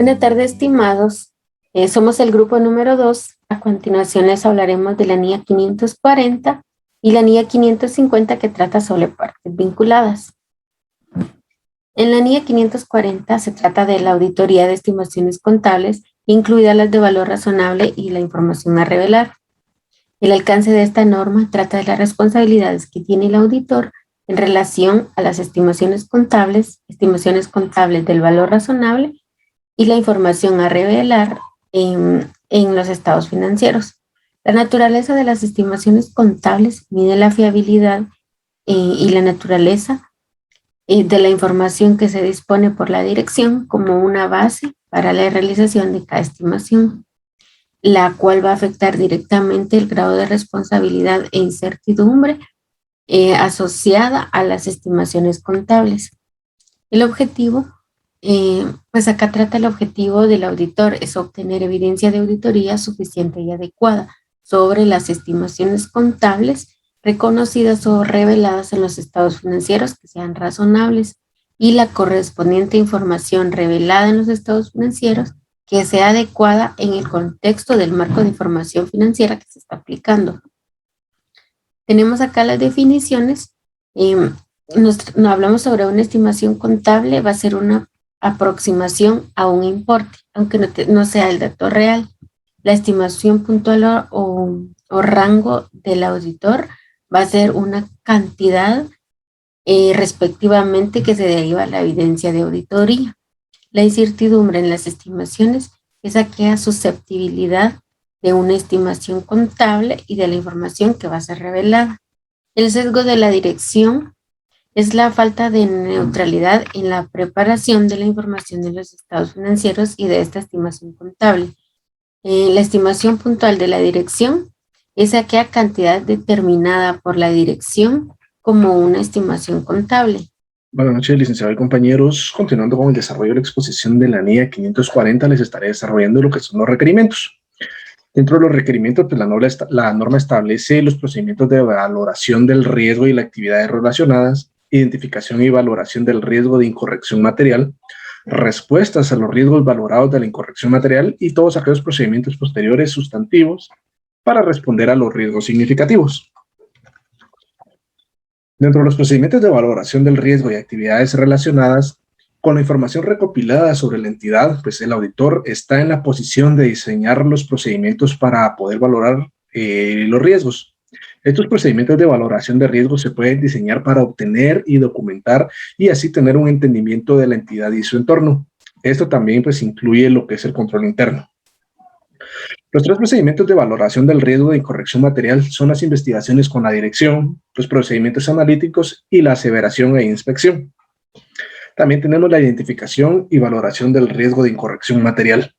Buenas tardes, estimados. Somos el grupo número 2. A continuación les hablaremos de la NIA 540 y la NIA 550 que trata sobre partes vinculadas. En la NIA 540 se trata de la auditoría de estimaciones contables, incluidas las de valor razonable y la información a revelar. El alcance de esta norma trata de las responsabilidades que tiene el auditor en relación a las estimaciones contables del valor razonable y la información a revelar en los estados financieros. La naturaleza de las estimaciones contables mide la fiabilidad y la naturaleza de la información que se dispone por la dirección como una base para la realización de cada estimación, la cual va a afectar directamente el grado de responsabilidad e incertidumbre asociada a las estimaciones contables. El objetivo, pues acá trata el objetivo del auditor, es obtener evidencia de auditoría suficiente y adecuada sobre las estimaciones contables reconocidas o reveladas en los estados financieros que sean razonables y la correspondiente información revelada en los estados financieros que sea adecuada en el contexto del marco de información financiera que se está aplicando. Tenemos acá las definiciones. Nos hablamos sobre una estimación contable, va a ser una aproximación a un importe, aunque no sea el dato real. La estimación puntual o rango del auditor va a ser una cantidad respectivamente que se deriva de la evidencia de auditoría. La incertidumbre en las estimaciones es aquella susceptibilidad de una estimación contable y de la información que va a ser revelada. El sesgo de la dirección es la falta de neutralidad en la preparación de la información de los estados financieros y de esta estimación contable. La estimación puntual de la dirección es aquella cantidad determinada por la dirección como una estimación contable. Buenas noches, licenciado y compañeros. Continuando con el desarrollo de la exposición de la NIA 540, les estaré desarrollando lo que son los requerimientos. Dentro de los requerimientos, pues la norma establece los procedimientos de valoración del riesgo y las actividades relacionadas, identificación y valoración del riesgo de incorrección material, respuestas a los riesgos valorados de la incorrección material y todos aquellos procedimientos posteriores sustantivos para responder a los riesgos significativos. Dentro de los procedimientos de valoración del riesgo y actividades relacionadas, con la información recopilada sobre la entidad, pues el auditor está en la posición de diseñar los procedimientos para poder valorar los riesgos. Estos procedimientos de valoración de riesgos se pueden diseñar para obtener y documentar y así tener un entendimiento de la entidad y su entorno. Esto también pues incluye lo que es el control interno. Los tres procedimientos de valoración del riesgo de incorrección material son las investigaciones con la dirección, los procedimientos analíticos y la aseveración e inspección. También tenemos la identificación y valoración del riesgo de incorrección material.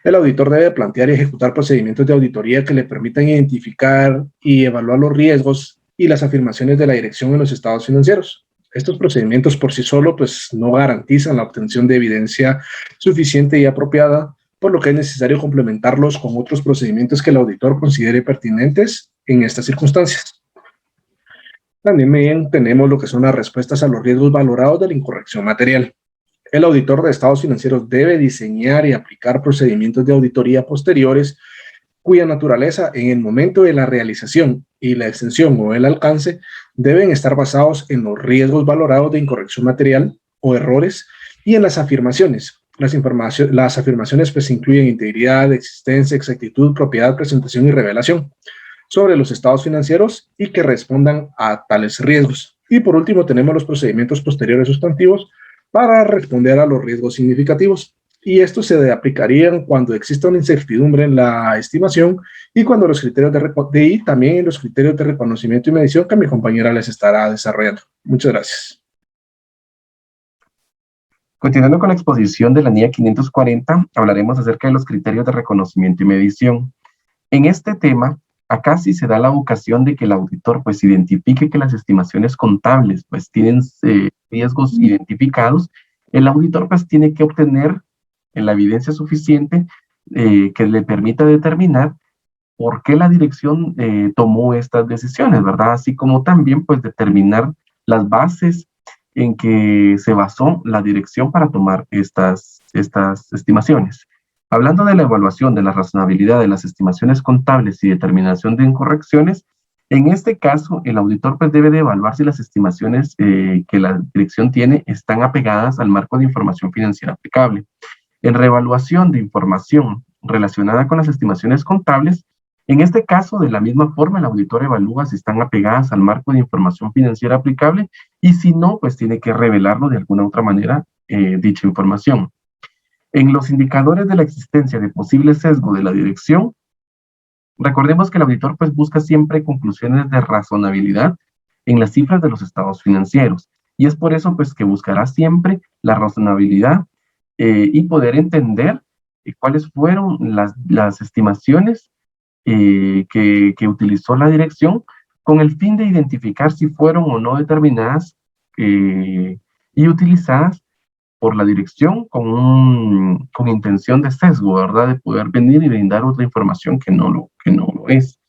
El auditor debe plantear y ejecutar procedimientos de auditoría que le permitan identificar y evaluar los riesgos y las afirmaciones de la dirección en los estados financieros. Estos procedimientos por sí solos pues, no garantizan la obtención de evidencia suficiente y apropiada, por lo que es necesario complementarlos con otros procedimientos que el auditor considere pertinentes en estas circunstancias. También tenemos lo que son las respuestas a los riesgos valorados de la incorrección material. El auditor de estados financieros debe diseñar y aplicar procedimientos de auditoría posteriores cuya naturaleza en el momento de la realización y la extensión o el alcance deben estar basados en los riesgos valorados de incorrección material o errores y en las afirmaciones. Las afirmaciones pues incluyen integridad, existencia, exactitud, propiedad, presentación y revelación sobre los estados financieros y que respondan a tales riesgos. Y por último tenemos los procedimientos posteriores sustantivos para responder a los riesgos significativos. Y estos se aplicarían cuando exista una incertidumbre en la estimación y cuando los criterios también en los criterios de reconocimiento y medición que mi compañera les estará desarrollando. Muchas gracias. Continuando con la exposición de la NIA 540, hablaremos acerca de los criterios de reconocimiento y medición. En este tema, acá sí se da la vocación de que el auditor pues identifique que las estimaciones contables pues tienen riesgos identificados. El auditor pues tiene que obtener la evidencia suficiente que le permita determinar por qué la dirección tomó estas decisiones, ¿verdad? Así como también pues determinar las bases en que se basó la dirección para tomar estas estimaciones. Hablando de la evaluación de la razonabilidad de las estimaciones contables y determinación de incorrecciones, en este caso, el auditor pues, debe de evaluar si las estimaciones que la dirección tiene están apegadas al marco de información financiera aplicable. En reevaluación de información relacionada con las estimaciones contables, en este caso, de la misma forma, el auditor evalúa si están apegadas al marco de información financiera aplicable y si no, pues tiene que revelarlo de alguna otra manera dicha información. En los indicadores de la existencia de posible sesgo de la dirección, recordemos que el auditor pues busca siempre conclusiones de razonabilidad en las cifras de los estados financieros y es por eso pues que buscará siempre la razonabilidad y poder entender cuáles fueron las estimaciones que utilizó la dirección con el fin de identificar si fueron o no determinadas y utilizadas por la dirección con intención de sesgo, ¿verdad? De poder venir y brindar otra información que no lo es.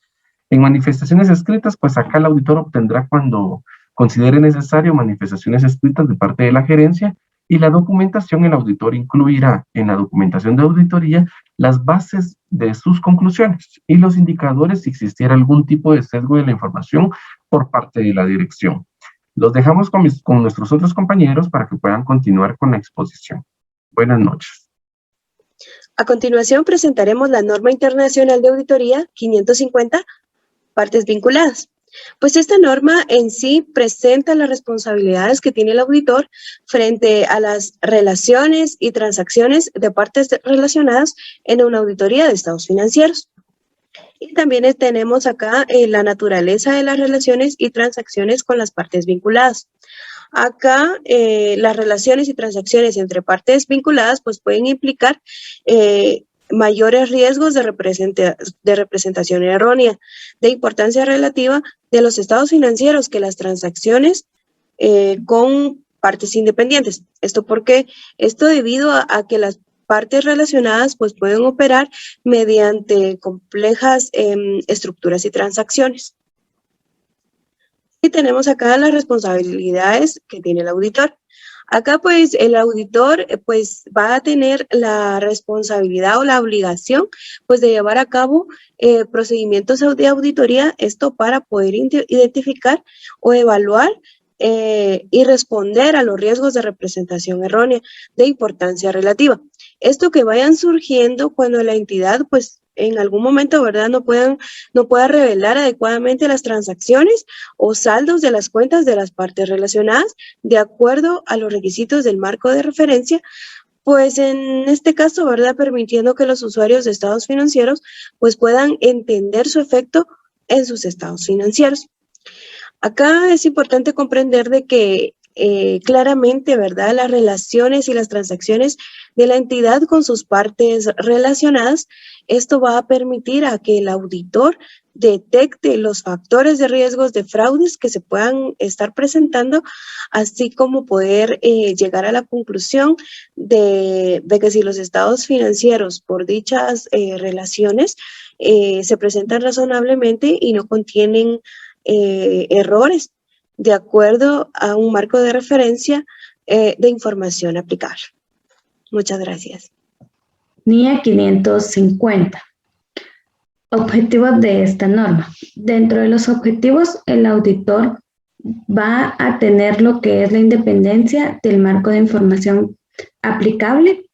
En manifestaciones escritas, pues acá el auditor obtendrá cuando considere necesario manifestaciones escritas de parte de la gerencia y la documentación, el auditor incluirá en la documentación de auditoría las bases de sus conclusiones y los indicadores si existiera algún tipo de sesgo de la información por parte de la dirección. Los dejamos con nuestros otros compañeros para que puedan continuar con la exposición. Buenas noches. A continuación presentaremos la norma internacional de auditoría 550, partes vinculadas. Pues esta norma en sí presenta las responsabilidades que tiene el auditor frente a las relaciones y transacciones de partes relacionadas en una auditoría de estados financieros. Y también tenemos acá la naturaleza de las relaciones y transacciones con las partes vinculadas. Acá las relaciones y transacciones entre partes vinculadas pues pueden implicar mayores riesgos de representación errónea, de importancia relativa de los estados financieros que las transacciones con partes independientes. ¿Esto por qué? Esto debido a que las partes relacionadas pues pueden operar mediante complejas estructuras y transacciones. Y tenemos acá las responsabilidades que tiene el auditor. Acá pues el auditor pues va a tener la responsabilidad o la obligación pues de llevar a cabo procedimientos de auditoría, esto para poder identificar o evaluar y responder a los riesgos de representación errónea de importancia relativa. Esto que vayan surgiendo cuando la entidad pues en algún momento, ¿verdad?, no pueda revelar adecuadamente las transacciones o saldos de las cuentas de las partes relacionadas de acuerdo a los requisitos del marco de referencia, pues en este caso, ¿verdad?, permitiendo que los usuarios de estados financieros pues puedan entender su efecto en sus estados financieros. Acá es importante comprender de que claramente, ¿verdad?, las relaciones y las transacciones de la entidad con sus partes relacionadas, esto va a permitir a que el auditor detecte los factores de riesgos de fraudes que se puedan estar presentando, así como poder llegar a la conclusión de que si los estados financieros por dichas relaciones se presentan razonablemente y no contienen errores de acuerdo a un marco de referencia de información aplicable. Muchas gracias. NIA 550. Objetivos de esta norma. Dentro de los objetivos, el auditor va a tener lo que es la independencia del marco de información aplicable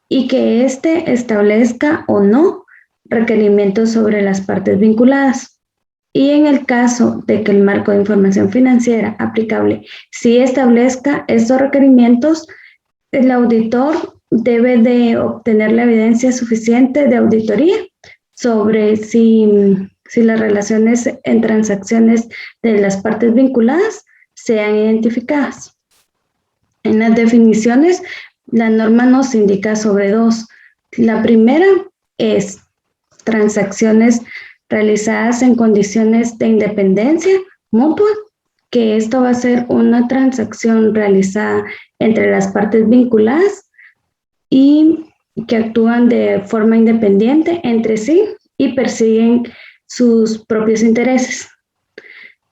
y que éste establezca o no requerimientos sobre las partes vinculadas. Y en el caso de que el marco de información financiera aplicable sí establezca estos requerimientos, el auditor debe de obtener la evidencia suficiente de auditoría sobre si las relaciones en transacciones de las partes vinculadas sean identificadas. En las definiciones, la norma nos indica sobre dos. La primera es transacciones realizadas en condiciones de independencia mutua, que esto va a ser una transacción realizada entre las partes vinculadas y que actúan de forma independiente entre sí y persiguen sus propios intereses.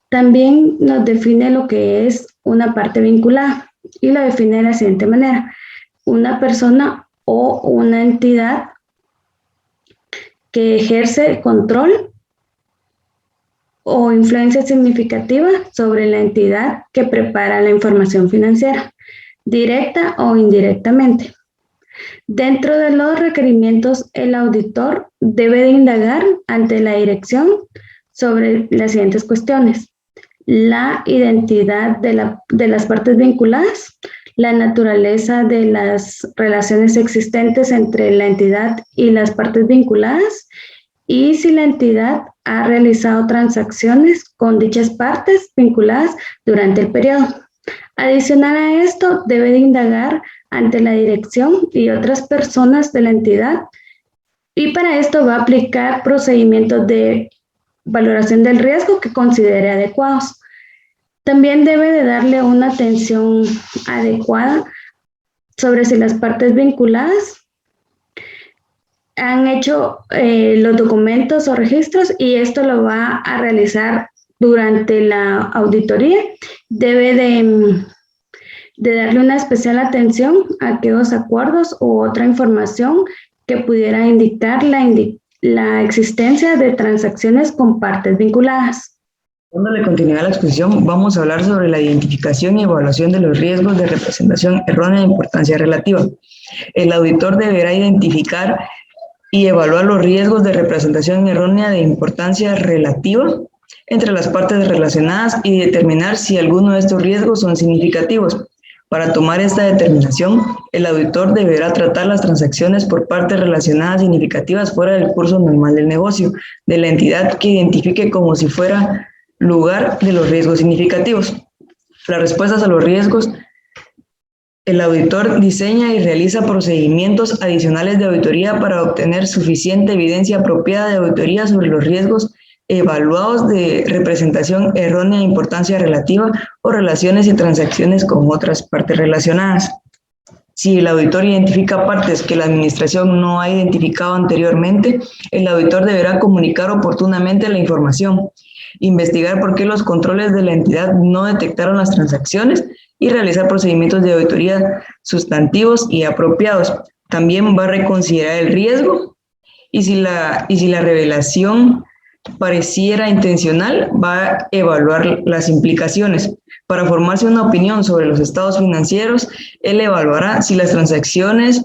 También nos define lo que es una parte vinculada y lo define de la siguiente manera: una persona o una entidad que ejerce control o influencia significativa sobre la entidad que prepara la información financiera, directa o indirectamente. Dentro de los requerimientos, el auditor debe de indagar ante la dirección sobre las siguientes cuestiones: la identidad de las partes vinculadas, la naturaleza de las relaciones existentes entre la entidad y las partes vinculadas, y si la entidad ha realizado transacciones con dichas partes vinculadas durante el periodo. Adicional a esto, debe de indagar ante la dirección y otras personas de la entidad, y para esto va a aplicar procedimientos de valoración del riesgo que considere adecuados. También debe de darle una atención adecuada sobre si las partes vinculadas han hecho los documentos o registros, y esto lo va a realizar durante la auditoría. Debe de darle una especial atención a aquellos acuerdos u otra información que pudiera indicar la existencia de transacciones con partes vinculadas. Dándole continuidad a la exposición, vamos a hablar sobre la identificación y evaluación de los riesgos de representación errónea de importancia relativa. El auditor deberá identificar y evaluar los riesgos de representación errónea de importancia relativa entre las partes relacionadas y determinar si alguno de estos riesgos son significativos. Para tomar esta determinación, el auditor deberá tratar las transacciones por partes relacionadas significativas fuera del curso normal del negocio de la entidad que identifique como si fuera lugar de los riesgos significativos. Las respuestas a los riesgos: el auditor diseña y realiza procedimientos adicionales de auditoría para obtener suficiente evidencia apropiada de auditoría sobre los riesgos evaluados de representación errónea de importancia relativa o relaciones y transacciones con otras partes relacionadas. Si el auditor identifica partes que la administración no ha identificado anteriormente, el auditor deberá comunicar oportunamente la información, investigar por qué los controles de la entidad no detectaron las transacciones y realizar procedimientos de auditoría sustantivos y apropiados. También va a reconsiderar el riesgo y si la revelación pareciera intencional, va a evaluar las implicaciones. Para formarse una opinión sobre los estados financieros, él evaluará si las transacciones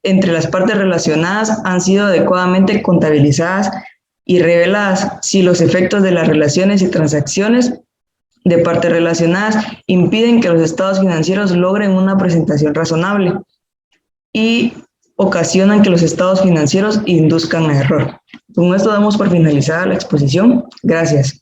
entre las partes relacionadas han sido adecuadamente contabilizadas y reveladas, si los efectos de las relaciones y transacciones de partes relacionadas impiden que los estados financieros logren una presentación razonable y ocasionan que los estados financieros induzcan a error. Con esto damos por finalizada la exposición. Gracias.